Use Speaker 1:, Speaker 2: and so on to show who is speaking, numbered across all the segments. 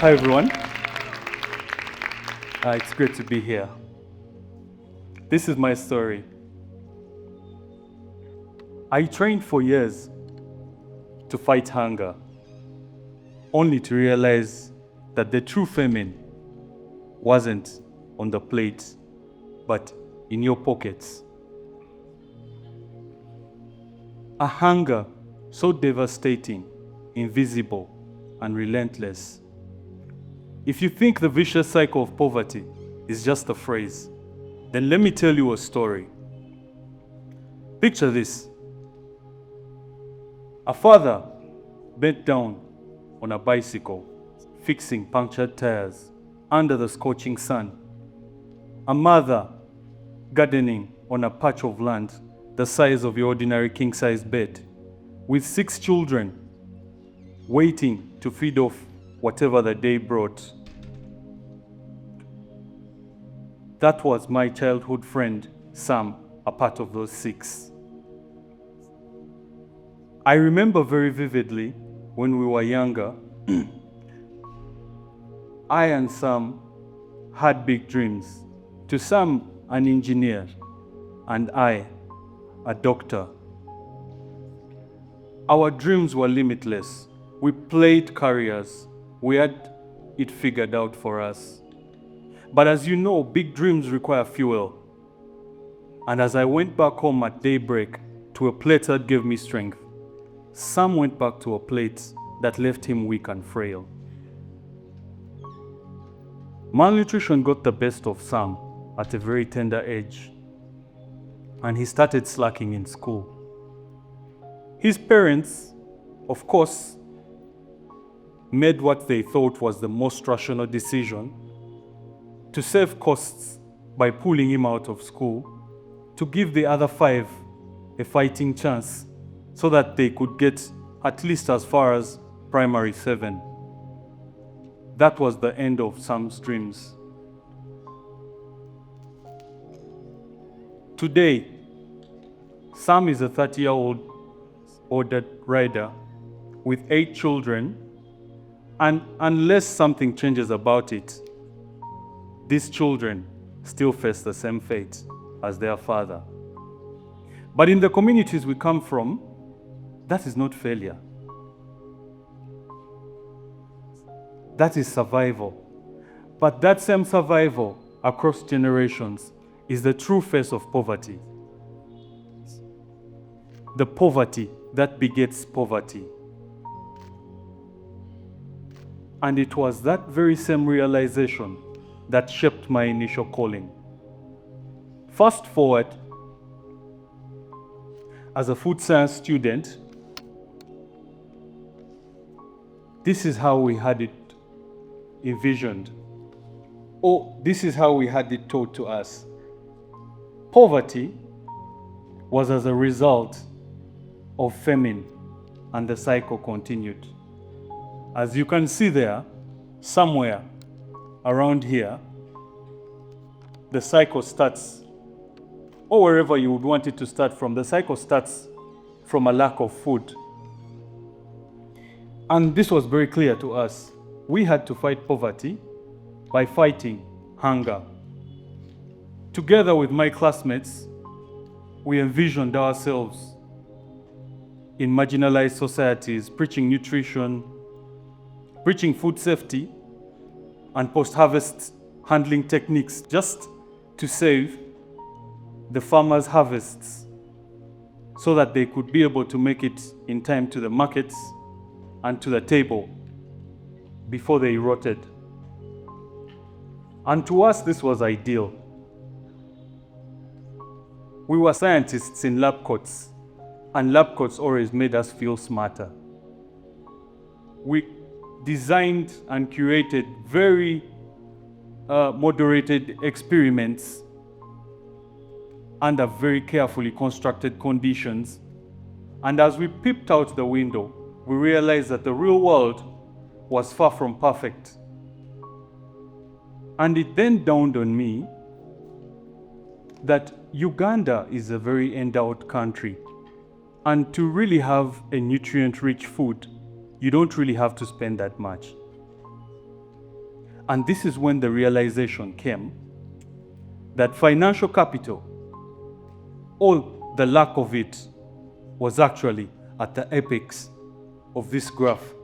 Speaker 1: Hi, everyone. It's great to be here. This is my story. I trained for years to fight hunger, only to realize that the true famine wasn't on the plate, but in your pockets. A hunger so devastating, invisible, and relentless. If you think the vicious cycle of poverty is just a phrase, then let me tell you a story. Picture this. A father bent down on a bicycle, fixing punctured tires under the scorching sun. A mother gardening on a patch of land the size of your ordinary king-size bed, with 6 children waiting to feed off whatever the day brought. That was my childhood friend, Sam, a part of those 6. I remember very vividly when we were younger, I and Sam had big dreams. To Sam, an engineer, and I, a doctor. Our dreams were limitless. We played careers. We had it figured out for us. But as you know, big dreams require fuel. And as I went back home at daybreak to a plate that gave me strength, Sam went back to a plate that left him weak and frail. Malnutrition got the best of Sam at a very tender age, and he started slacking in school. His parents, of course, made what they thought was the most rational decision to save costs by pulling him out of school, to give the other 5 a fighting chance so that they could get at least as far as primary 7. That was the end of Sam's dreams. Today, Sam is a 30-year-old ordered rider with 8 children, and unless something changes about it, these children still face the same fate as their father. But in the communities we come from, that is not failure. That is survival. But that same survival across generations is the true face of poverty. The poverty that begets poverty. And it was that very same realization that shaped my initial calling. Fast forward, as a food science student, this is how we had it envisioned. This is how we had it taught to us. Poverty was as a result of famine, and the cycle continued. As you can see there, somewhere around here, the cycle starts, or wherever you would want it to start from, the cycle starts from a lack of food. And this was very clear to us. We had to fight poverty by fighting hunger. Together with my classmates, we envisioned ourselves in marginalized societies, preaching nutrition, preaching food safety, and post-harvest handling techniques just to save the farmers' harvests so that they could be able to make it in time to the markets and to the table before they rotted. And to us, this was ideal. We were scientists in lab coats, and lab coats always made us feel smarter. We designed and curated very moderated experiments under very carefully constructed conditions. And as we peeped out the window, we realized that the real world was far from perfect. And it then dawned on me that Uganda is a very endowed country. And to really have a nutrient-rich food, you don't really have to spend that much. And this is when the realization came that financial capital, or the lack of it, was actually at the apex of this graph.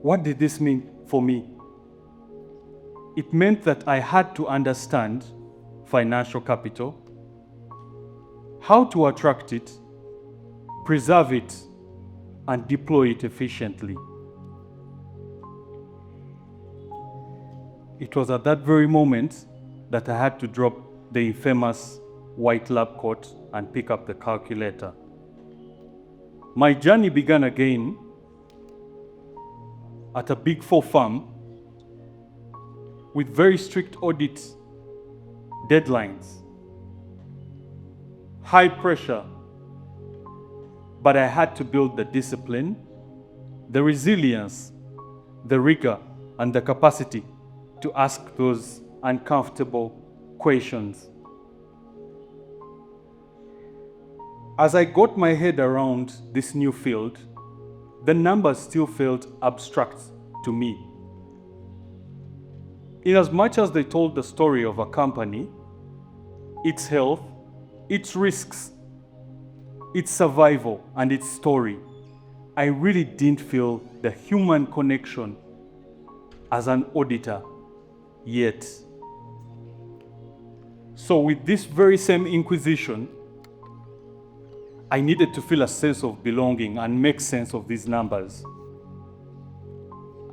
Speaker 1: What did this mean for me? It meant that I had to understand financial capital, how to attract it, preserve it, and deploy it efficiently. It was at that very moment that I had to drop the infamous white lab coat and pick up the calculator. My journey began again at a Big Four firm with very strict audit deadlines, high pressure, but I had to build the discipline, the resilience, the rigor, and the capacity to ask those uncomfortable questions. As I got my head around this new field, the numbers still felt abstract to me. In as much as they told the story of a company, its health, its risks, its survival, and its story, I really didn't feel the human connection as an auditor yet. So with this very same inquisition, I needed to feel a sense of belonging and make sense of these numbers.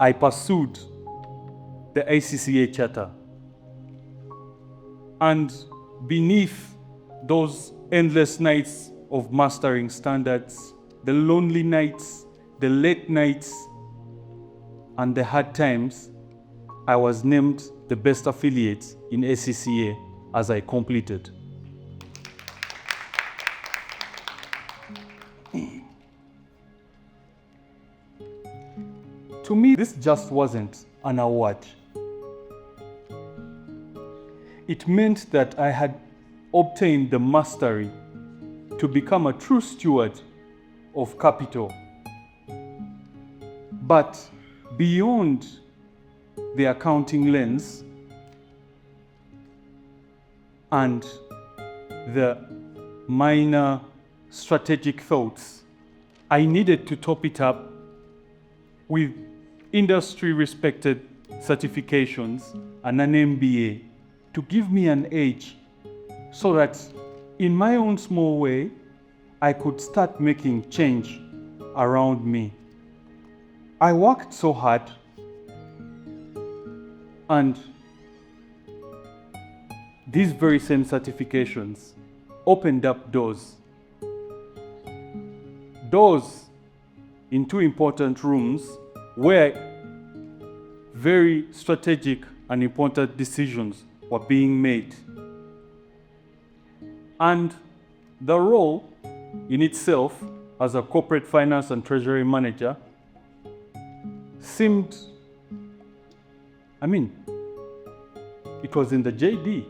Speaker 1: I pursued the ACCA charter. And beneath those endless nights of mastering standards, the lonely nights, the late nights, and the hard times, I was named the best affiliate in ACCA as I completed. To me, this just wasn't an award. It meant that I had obtained the mastery to become a true steward of capital. But beyond the accounting lens and the minor strategic thoughts, I needed to top it up with industry-respected certifications and an MBA to give me an edge so that in my own small way, I could start making change around me. I worked so hard, and these very same certifications opened up doors. Doors in two important rooms where very strategic and important decisions were being made. And the role in itself as a corporate finance and treasury manager seemed, it was in the JD.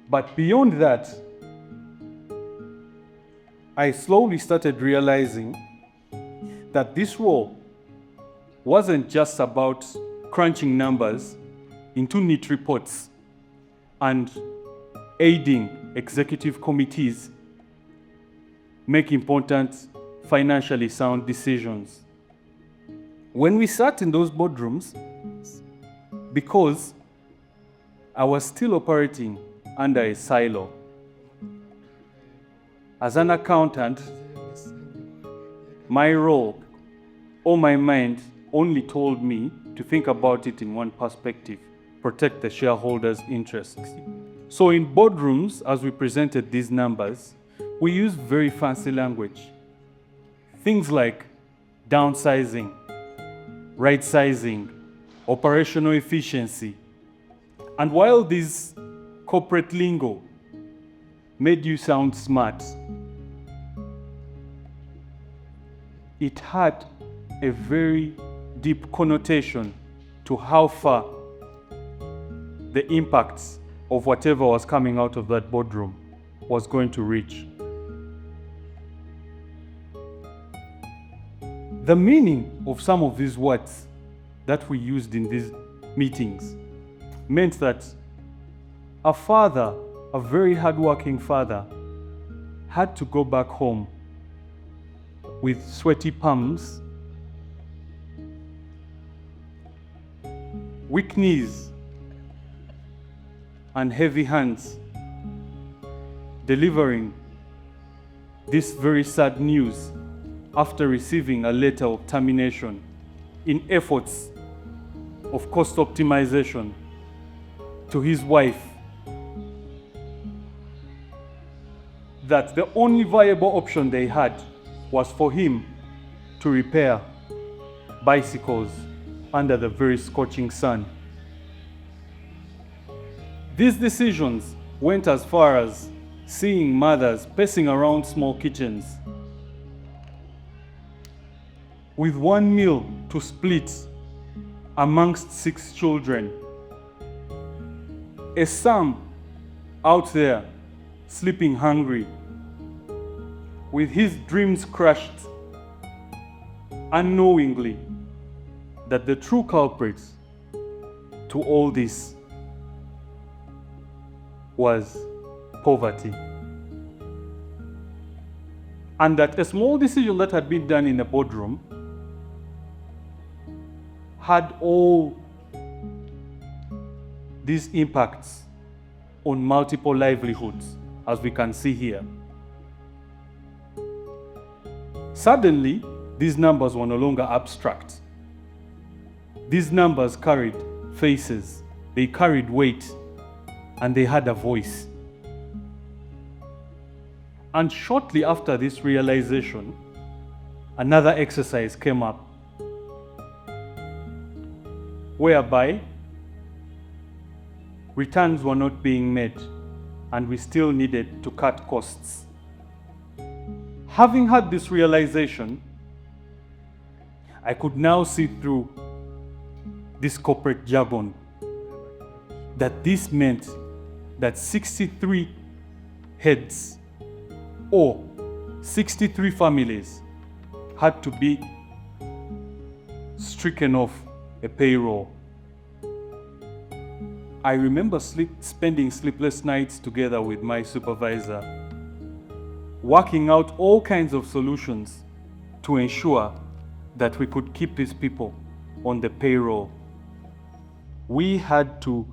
Speaker 1: But beyond that, I slowly started realizing that this role wasn't just about crunching numbers into neat reports and aiding executive committees make important financially sound decisions. When we sat in those boardrooms, because I was still operating under a silo. As an accountant, my role or my mind only told me to think about it in one perspective: protect the shareholders' interests. So in boardrooms, as we presented these numbers, we used very fancy language. Things like downsizing, right-sizing, operational efficiency. And while these corporate lingo made you sound smart, it had a very deep connotation to how far the impacts of whatever was coming out of that boardroom was going to reach. The meaning of some of these words that we used in these meetings meant that a father, a very hardworking father, had to go back home with sweaty palms, weak knees, and heavy hands, delivering this very sad news after receiving a letter of termination in efforts of cost optimization to his wife, that the only viable option they had was for him to repair bicycles under the very scorching sun. These decisions went as far as seeing mothers pacing around small kitchens with one meal to split amongst 6 children. A son out there sleeping hungry, with his dreams crushed, unknowingly that the true culprit to all this was poverty. And that a small decision that had been done in a boardroom had all these impacts on multiple livelihoods, as we can see here. Suddenly, these numbers were no longer abstract. These numbers carried faces, they carried weight, and they had a voice. And shortly after this realization, another exercise came up, whereby returns were not being made and we still needed to cut costs. Having had this realization, I could now see through this corporate jargon that this meant that 63 heads or 63 families had to be stricken off a payroll. I remember spending sleepless nights together with my supervisor, working out all kinds of solutions to ensure that we could keep these people on the payroll. We had to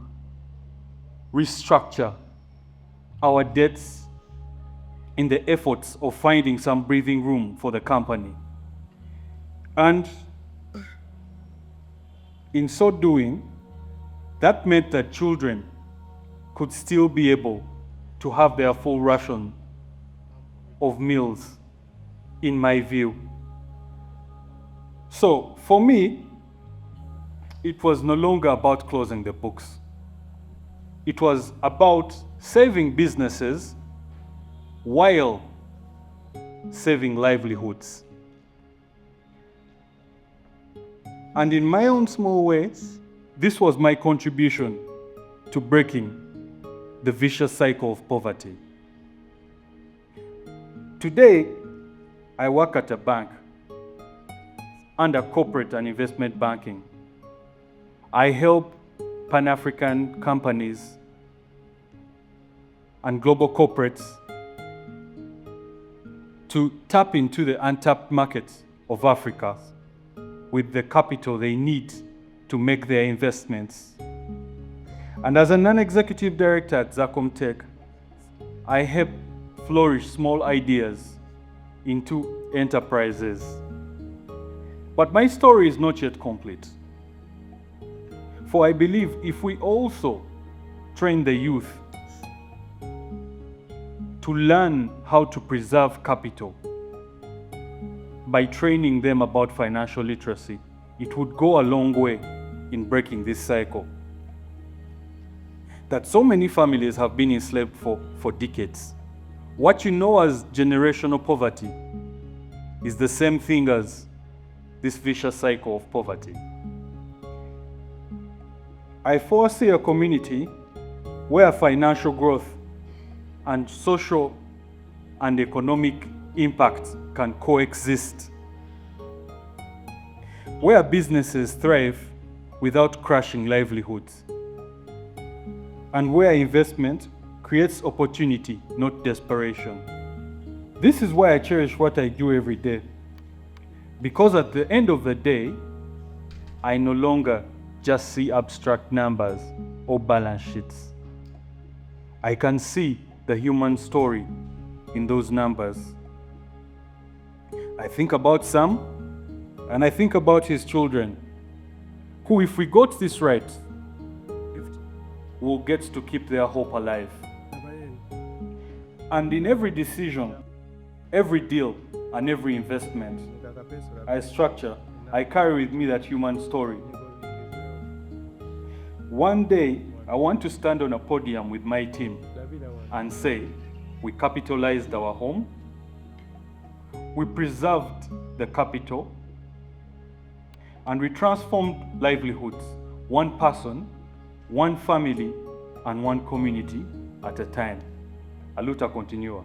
Speaker 1: restructure our debts in the efforts of finding some breathing room for the company. And in so doing, that meant that children could still be able to have their full ration of meals, in my view. So for me, it was no longer about closing the books. It was about saving businesses while saving livelihoods. And in my own small ways, this was my contribution to breaking the vicious cycle of poverty. Today, I work at a bank under corporate and investment banking. I help Pan-African companies and global corporates to tap into the untapped markets of Africa with the capital they need to make their investments. And as a non-executive director at Zacom Tech, I help flourish small ideas into enterprises. But my story is not yet complete. For I believe if we also train the youth to learn how to preserve capital by training them about financial literacy, it would go a long way in breaking this cycle that so many families have been enslaved for decades. What you know as generational poverty is the same thing as this vicious cycle of poverty. I foresee a community where financial growth and social and economic impact can coexist. where businesses thrive without crushing livelihoods, and where investment creates opportunity, not desperation. This is why I cherish what I do every day, because at the end of the day, I no longer just see abstract numbers or balance sheets. I can see the human story in those numbers. I think about Sam, and I think about his children, who, if we got this right, will get to keep their hope alive. And in every decision, every deal, and every investment I structure, I carry with me that human story. One day, I want to stand on a podium with my team and say, we capitalized our home, we preserved the capital, and we transformed livelihoods, one person, one family, and one community at a time. A luta continua.